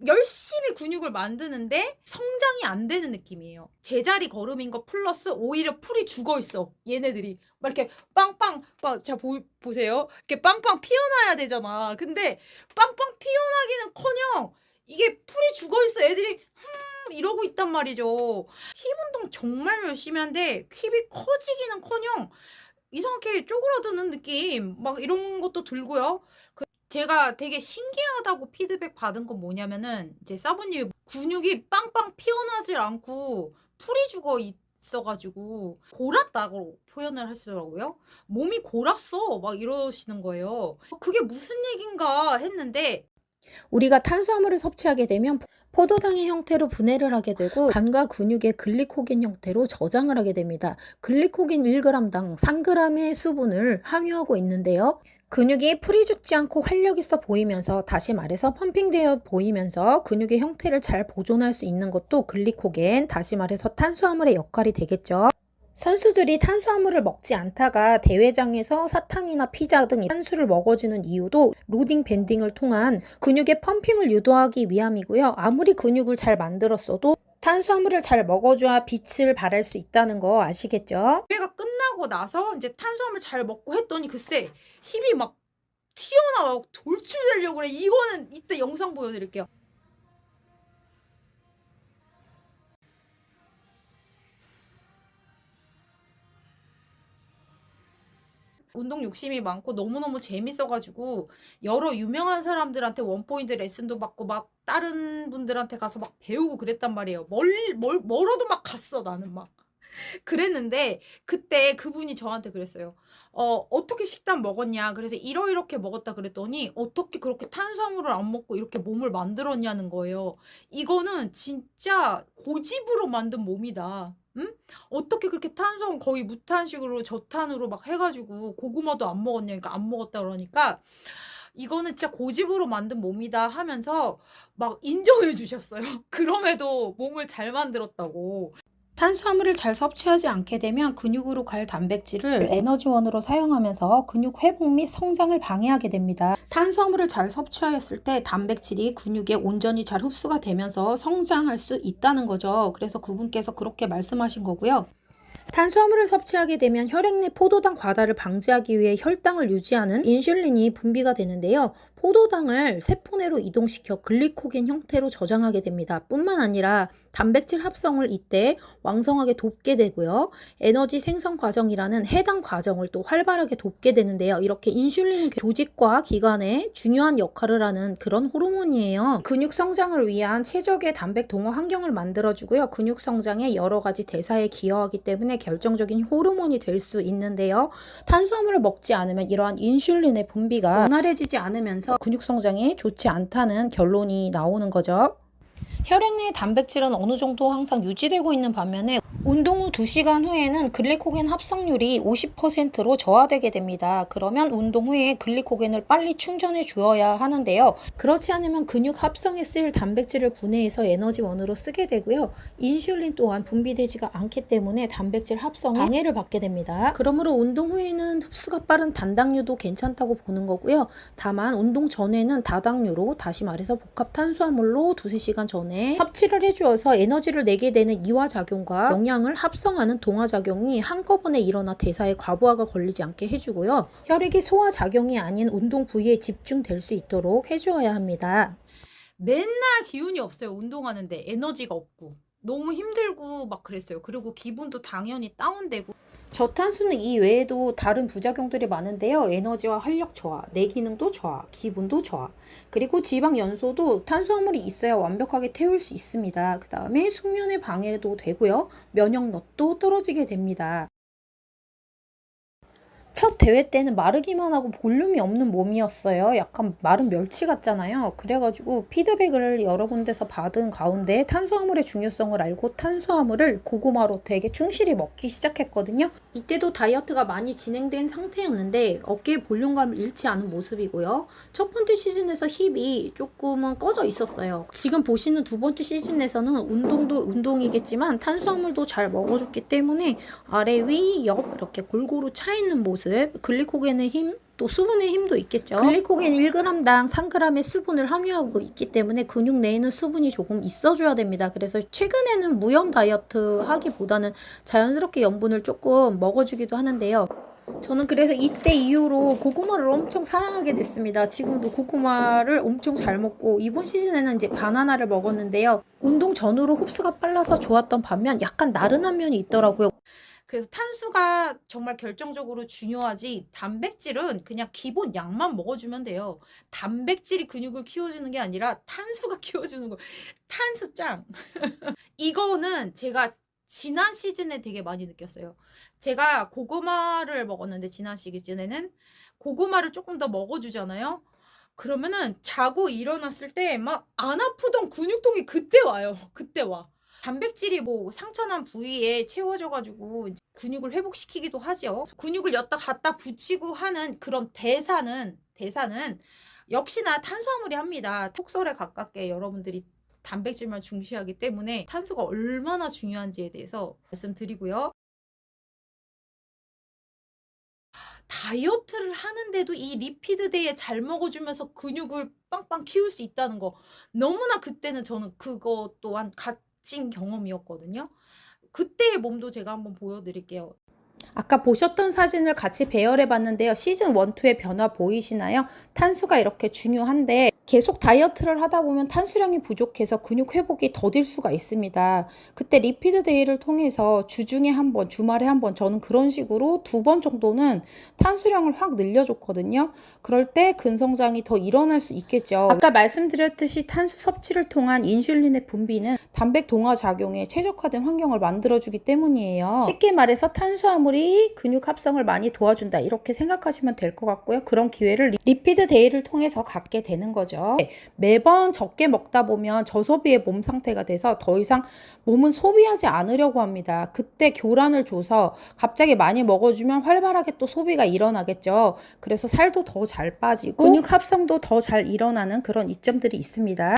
열심히 근육을 만드는데 성장이 안 되는 느낌이에요. 제자리 걸음인 거 플러스 오히려 풀이 죽어 있어. 얘네들이 막 이렇게 빵빵 자 보세요. 이렇게 빵빵 피어나야 되잖아. 근데 빵빵 피어나기는커녕 이게 풀이 죽어 있어. 애들이 이러고 있단 말이죠. 힙 운동 정말 열심히 하는데 힙이 커지기는커녕 이상하게 쪼그라드는 느낌 막 이런 것도 들고요. 제가 되게 신기하다고 피드백 받은 건 뭐냐면은 이제 사부님이 근육이 빵빵 피어나질 않고 풀이 죽어 있어 가지고 골았다고 표현을 하시더라고요. "몸이 골았어." 막 이러시는 거예요. '그게 무슨 얘긴가.' 했는데 우리가 탄수화물을 섭취하게 되면 포도당의 형태로 분해를 하게 되고 간과 근육의 글리코겐 형태로 저장을 하게 됩니다. 글리코겐 1g당 3g의 수분을 함유하고 있는데요. 근육이 풀이 죽지 않고 활력 있어 보이면서, 다시 말해서 펌핑되어 보이면서 근육의 형태를 잘 보존할 수 있는 것도 글리코겐, 다시 말해서 탄수화물의 역할이 되겠죠. 선수들이 탄수화물을 먹지 않다가 대회장에서 사탕이나 피자 등 탄수를 먹어주는 이유도 로딩 밴딩을 통한 근육의 펌핑을 유도하기 위함이고요. 아무리 근육을 잘 만들었어도 탄수화물을 잘 먹어줘야 빛을 발할 수 있다는 거 아시겠죠? 대회가 끝나고 나서 인제 탄수화물 잘 먹고 했더니 글쎄 힙이 막 튀어나와 돌출되려고 그래. 이거는 이따 영상 보여 드릴게요. 운동 욕심이 많고 너무너무 재밌어 가지고 여러 유명한 사람들한테 원포인트 레슨도 받고 막 다른 분들한테 가서 막 배우고 그랬단 말이에요. 멀어도 막 갔어 나는 막. 그랬는데 그때 그분이 저한테 그랬어요. "어떻게 식단 먹었냐." 그래서 "이러이렇게 먹었다." 그랬더니 "어떻게 그렇게 탄수화물을 안 먹고 이렇게 몸을 만들었냐."는 거예요. "이거는 진짜 고집으로 만든 몸이다. 응? 어떻게 그렇게 탄수화물 거의 무탄식으로 저탄으로 막 해 가지고 고구마도 안 먹었냐." 그러니까 "안 먹었다." 그러니까 "이거는 진짜 고집으로 만든 몸이다." 하면서 막 인정해 주셨어요. 그럼에도 몸을 잘 만들었다고. 탄수화물을 잘 섭취하지 않게 되면 근육으로 갈 단백질을 에너지원으로 사용하면서 근육 회복 및 성장을 방해하게 됩니다. 탄수화물을 잘 섭취하였을 때 단백질이 근육에 온전히 잘 흡수가 되면서 성장할 수 있다는 거죠. 그래서 그분께서 그렇게 말씀하신 거고요. 탄수화물을 섭취하게 되면 혈액 내 포도당 과다를 방지하기 위해 혈당을 유지하는 인슐린이 분비가 되는데요. 포도당을 세포 내로 이동시켜 글리코겐 형태로 저장하게 됩니다. 뿐만 아니라 단백질 합성을 이때 왕성하게 돕게 되고요. 에너지 생성 과정이라는 해당 과정을 또 활발하게 돕게 되는데요. 이렇게 인슐린은 조직과 기관에 중요한 역할을 하는 그런 호르몬이에요. 근육 성장을 위한 최적의 단백 동화 환경을 만들어주고요. 근육 성장에 여러 가지 대사에 기여하기 때문에 결정적인 호르몬이 될 수 있는데요. 탄수화물을 먹지 않으면 이러한 인슐린의 분비가 원활해지지 않으면서 근육 성장에 좋지 않다는 결론이 나오는 거죠. 혈액 내 단백질은 어느 정도 항상 유지되고 있는 반면에 운동 후 2시간 후에는 글리코겐 합성률이 50%로 저하되게 됩니다. 그러면 운동 후에 글리코겐을 빨리 충전해 주어야 하는데요. 그렇지 않으면 근육 합성에 쓰일 단백질을 분해해서 에너지원으로 쓰게 되고요. 인슐린 또한 분비되지가 않기 때문에 단백질 합성에 방해를 받게 됩니다. 그러므로 운동 후에는 흡수가 빠른 단당류도 괜찮다고 보는 거고요. 다만 운동 전에는 다당류로, 다시 말해서 복합 탄수화물로 2~3시간 전에 섭취를 해주어서 에너지를 내게 되는 이화작용과 영양을 합성하는 동화작용이 한꺼번에 일어나 대사에 과부하가 걸리지 않게 해주고요. 혈액이 소화작용이 아닌 운동 부위에 집중될 수 있도록 해주어야 합니다. 맨날 기운이 없어요. 운동하는데 에너지가 없고 너무 힘들고 막 그랬어요. 그리고 기분도 당연히 다운되고. 저탄수는 이 외에도 다른 부작용들이 많은데요. 에너지와 활력 저하, 뇌 기능도 저하, 기분도 저하, 그리고 지방 연소도 탄수화물이 있어야 완벽하게 태울 수 있습니다. 그 다음에 숙면의 방해도 되고요. 면역력도 떨어지게 됩니다. 첫 대회 때는 마르기만 하고 볼륨이 없는 몸이었어요. 약간 마른 멸치 같잖아요. 그래가지고 피드백을 여러 군데서 받은 가운데 탄수화물의 중요성을 알고 탄수화물을 고구마로 되게 충실히 먹기 시작했거든요. 이때도 다이어트가 많이 진행된 상태였는데 어깨에 볼륨감을 잃지 않은 모습이고요. 첫 번째 시즌에서 힙이 조금은 꺼져 있었어요. 지금 보시는 두 번째 시즌에서는 운동도 운동이겠지만 탄수화물도 잘 먹어줬기 때문에 아래 위 옆 이렇게 골고루 차 있는 모습, 글리코겐의 힘 또 수분의 힘도 있겠죠. 글리코겐 1g당 3g의 수분을 함유하고 있기 때문에 근육 내에는 수분이 조금 있어줘야 됩니다. 그래서 최근에는 무염 다이어트 하기보다는 자연스럽게 염분을 조금 먹어주기도 하는데요. 저는 그래서 이때 이후로 고구마를 엄청 사랑하게 됐습니다. 지금도 고구마를 엄청 잘 먹고 이번 시즌에는 이제 바나나를 먹었는데요. 운동 전후로 흡수가 빨라서 좋았던 반면 약간 나른한 면이 있더라고요. 그래서 탄수가 정말 결정적으로 중요하지 단백질은 그냥 기본 양만 먹어주면 돼요. 단백질이 근육을 키워주는 게 아니라 탄수가 키워주는 거. 탄수 짱. 이거는 제가 지난 시즌에 되게 많이 느꼈어요. 제가 고구마를 먹었는데 지난 시즌에는 고구마를 조금 더 먹어주잖아요. 그러면은 자고 일어났을 때 막 안 아프던 근육통이 그때 와요. 그때 와. 단백질이 뭐 상처난 부위에 채워져 가지고 근육을 회복시키기도 하죠. 근육을 였다 갖다 붙이고 하는 그런 대사는 역시나 탄수화물이 합니다. 톡설에 가깝게 여러분들이 단백질만 중시하기 때문에 탄수가 얼마나 중요한지에 대해서 말씀드리고요. 다이어트를 하는데도 이 리피드 데이에 잘 먹어주면서 근육을 빵빵 키울 수 있다는 거 너무나 그때는 저는 그것 또한 값진 경험이었거든요. 그때의 몸도 제가 한번 보여드릴게요. 아까 보셨던 사진을 같이 배열해 봤는데요. 시즌 1, 2의 변화 보이시나요? 탄수가 이렇게 중요한데 계속 다이어트를 하다 보면 탄수량이 부족해서 근육 회복이 더딜 수가 있습니다. 그때 리피드 데이를 통해서 주중에 한 번, 주말에 한 번, 저는 그런 식으로 2번 정도는 탄수량을 확 늘려줬거든요. 그럴 때 근성장이 더 일어날 수 있겠죠. 아까 말씀드렸듯이 탄수 섭취를 통한 인슐린의 분비는 단백 동화 작용에 최적화된 환경을 만들어주기 때문이에요. 쉽게 말해서 탄수화물이 근육 합성을 많이 도와준다 이렇게 생각하시면 될 것 같고요. 그런 기회를 리피드 데이를 통해서 갖게 되는 거죠. 매번 적게 먹다 보면 저소비의 몸 상태가 돼서 더 이상 몸은 소비하지 않으려고 합니다. 그때 교란을 줘서 갑자기 많이 먹어주면 활발하게 또 소비가 일어나겠죠. 그래서 살도 더 잘 빠지고 근육 합성도 더 잘 일어나는 그런 이점들이 있습니다.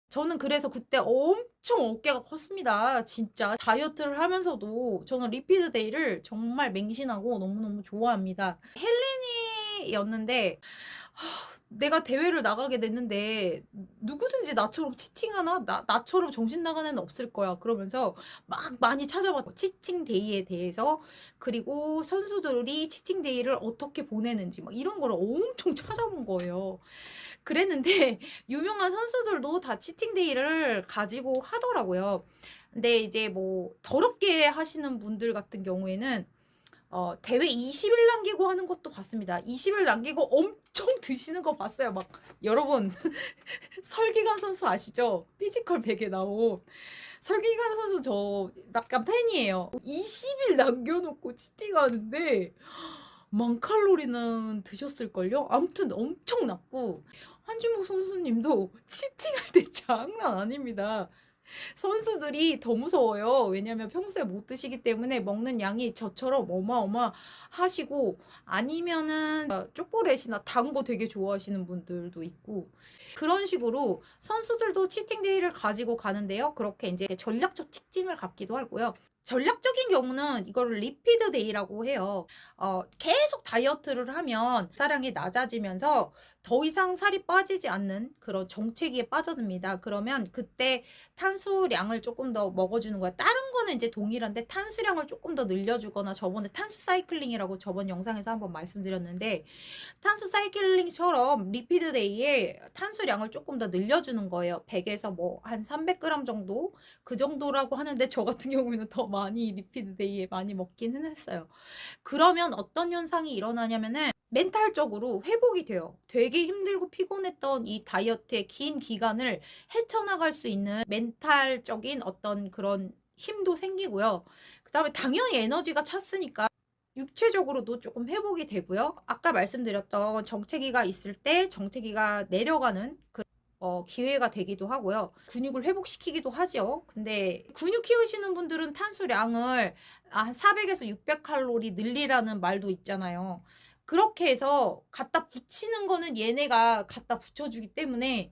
저는 그래서 그때 엄청 어깨가 컸습니다. 진짜 다이어트를 하면서도 저는 리피드 데이를 정말 맹신하고 너무너무 좋아합니다. 헬린이였는데 내가 대회를 나가게 됐는데 누구든지 나처럼 치팅하나? 나처럼 정신 나간 애는 없을 거야. 그러면서 막 많이 찾아봤고 치팅 데이에 대해서 그리고 선수들이 치팅 데이를 어떻게 보내는지 막 이런 거를 엄청 찾아본 거예요. 그랬는데 유명한 선수들도 다 치팅 데이를 가지고 하더라고요. 근데 이제 뭐 더럽게 하시는 분들 같은 경우에는 대회 20일 남기고 하는 것도 봤습니다. 20일 남기고 엄청 드시는 거 봤어요. 막 여러분 설기관 선수 아시죠? 피지컬 100에 나온 설기관 선수 저 약간 팬이에요. 20일 남겨놓고 치팅하는데 10,000칼로리는 드셨을걸요? 아무튼 엄청났고 한준목 선수님도 치팅할 때 장난 아닙니다. 선수들이 더 무서워요. 왜냐면 평소에 못 드시기 때문에 먹는 양이 저처럼 어마어마하시고 아니면은 초콜릿이나 단 거 되게 좋아하시는 분들도 있고 그런 식으로 선수들도 치팅데이를 가지고 가는데요. 그렇게 이제 전략적 치팅을 갖기도 하고요. 전략적인 경우는 이거를 리피드 데이라고 해요. 계속 다이어트를 하면 사량이 낮아지면서 더 이상 살이 빠지지 않는 그런 정체기에 빠져듭니다. 그러면 그때 탄수량을 조금 더 먹어주는 거야. 다른 거는 이제 동일한데 탄수량을 조금 더 늘려주거나 저번에 탄수 사이클링이라고 저번 영상에서 한번 말씀드렸는데 탄수 사이클링처럼 리피드 데이에 탄수량을 조금 더 늘려주는 거예요. 100에서 뭐 한 300g 정도 그 정도라고 하는데 저 같은 경우에는 더 많이 리피드 데이에 많이 먹기는 했어요. 그러면 어떤 현상이 일어나냐면은 멘탈적으로 회복이 돼요. 되게 힘들고 피곤했던 이 다이어트의 긴 기간을 헤쳐나갈 수 있는 멘탈적인 어떤 그런 힘도 생기고요. 그 다음에 당연히 에너지가 찼으니까 육체적으로도 조금 회복이 되고요. 아까 말씀드렸던 정체기가 있을 때 정체기가 내려가는 그 기회가 되기도 하고요. 근육을 회복시키기도 하죠. 근데 근육 키우시는 분들은 탄수량을 한 400에서 600칼로리 늘리라는 말도 있잖아요. 그렇게 해서 갖다 붙이는 거는 얘네가 갖다 붙여주기 때문에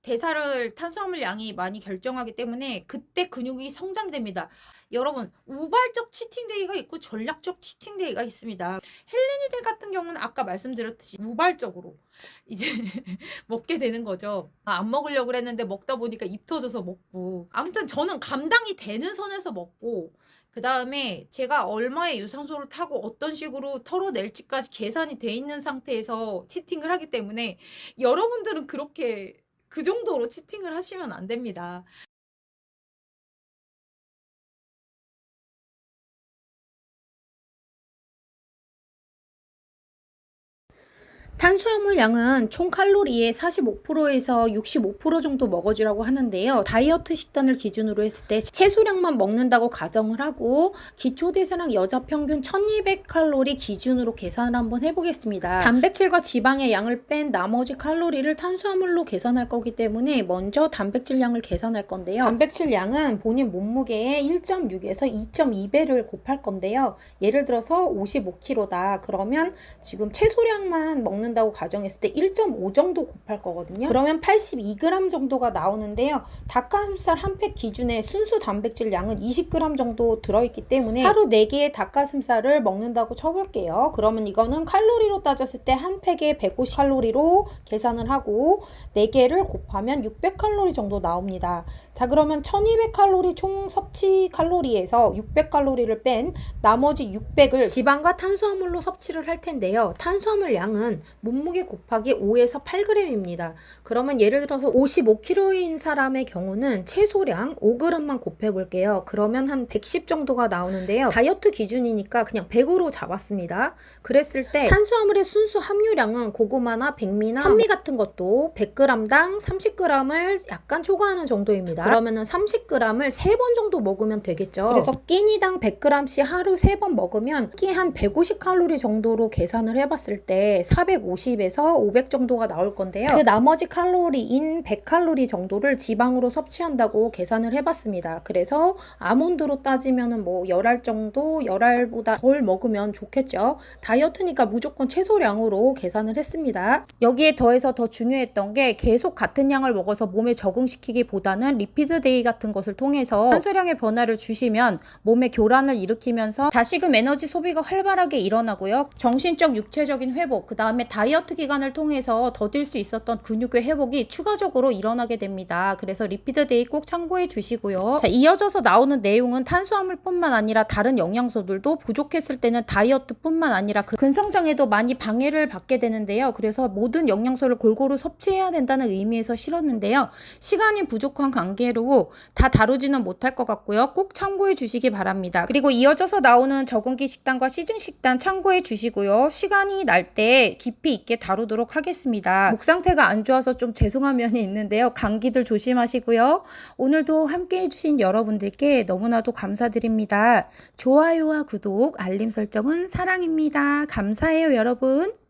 대사를 탄수화물 양이 많이 결정하기 때문에 그때 근육이 성장됩니다. 여러분, 우발적 치팅데이가 있고 전략적 치팅데이가 있습니다. 헬린이들 같은 경우는 아까 말씀드렸듯이 우발적으로 이제 먹게 되는 거죠. 안 먹으려고 그랬는데 먹다 보니까 입 터져서 먹고. 아무튼 저는 감당이 되는 선에서 먹고, 그 다음에 제가 얼마의 유산소를 타고 어떤 식으로 털어낼지까지 계산이 돼 있는 상태에서 치팅을 하기 때문에 여러분들은 그렇게 그 정도로 치팅을 하시면 안 됩니다. 탄수화물 양은 총 칼로리의 45%에서 65% 정도 먹어주라고 하는데요. 다이어트 식단을 기준으로 했을 때 채소량만 먹는다고 가정을 하고 기초대사량 여자 평균 1200칼로리 기준으로 계산을 한번 해보겠습니다. 단백질과 지방의 양을 뺀 나머지 칼로리를 탄수화물로 계산할 거기 때문에 먼저 단백질 양을 계산할 건데요. 단백질 양은 본인 몸무게의 1.6에서 2.2배를 곱할 건데요. 예를 들어서 55kg다. 그러면 지금 채소량만 먹는다고 가정했을 때 1.5 정도 곱할 거거든요. 그러면 82g 정도가 나오는데요. 닭가슴살 한 팩 기준의 순수 단백질 양은 20g 정도 들어있기 때문에 하루 4개의 닭가슴살을 먹는다고 쳐볼게요. 그러면 이거는 칼로리로 따졌을 때 한 팩에 150칼로리로 계산을 하고 4개를 곱하면 600칼로리 정도 나옵니다. 자, 그러면 1200칼로리 총 섭취 칼로리에서 600칼로리를 뺀 나머지 600을 지방과 탄수화물로 섭취를 할 텐데요. 탄수화물 양은 몸무게 곱하기 5에서 8g입니다. 그러면 예를 들어서 55kg인 사람의 경우는 채소량 5g만 곱해볼게요. 그러면 한 110 정도가 나오는데요. 다이어트 기준이니까 그냥 100으로 잡았습니다. 그랬을 때 탄수화물의 순수 함유량은 고구마나 백미나 현미 같은 것도 100g당 30g을 약간 초과하는 정도입니다. 그러면은 30g을 3번 정도 먹으면 되겠죠. 그래서 끼니당 100g씩 하루 3번 먹으면 끼 한 150칼로리 정도로 계산을 해봤을 때 450에서 500 정도가 나올 건데요. 그 나머지 칼로리인 100칼로리 정도를 지방으로 섭취한다고 계산을 해봤습니다. 그래서 아몬드로 따지면은 뭐 10알 정도, 10알보다 덜 먹으면 좋겠죠. 다이어트니까 무조건 채소량으로 계산을 했습니다. 여기에 더해서 더 중요했던 게 계속 같은 양을 먹어서 몸에 적응시키기보다는 리피드 데이 같은 것을 통해서 탄수량의 변화를 주시면 몸에 교란을 일으키면서 다시금 에너지 소비가 활발하게 일어나고요. 정신적, 육체적인 회복, 그 다음에 다이어트 기간을 통해서 더딜 수 있었던 근육의 회복이 추가적으로 일어나게 됩니다. 그래서 리피드 데이 꼭 참고해 주시고요. 자, 이어져서 나오는 내용은 탄수화물뿐만 아니라 다른 영양소들도 부족했을 때는 다이어트뿐만 아니라 근성장에도 많이 방해를 받게 되는데요. 그래서 모든 영양소를 골고루 섭취해야 된다는 의미에서 실었는데요. 시간이 부족한 관계로 다 다루지는 못할 것 같고요. 꼭 참고해 주시기 바랍니다. 그리고 이어져서 나오는 적응기 식단과 시즌 식단 참고해 주시고요. 시간이 날 때 깊이 있게 다루도록 하겠습니다. 목 상태가 안 좋아서 좀 죄송한 면이 있는데요. 감기들 조심하시고요. 오늘도 함께 해주신 여러분들께 너무나도 감사드립니다. 좋아요와 구독, 알림 설정은 사랑입니다. 감사해요, 여러분.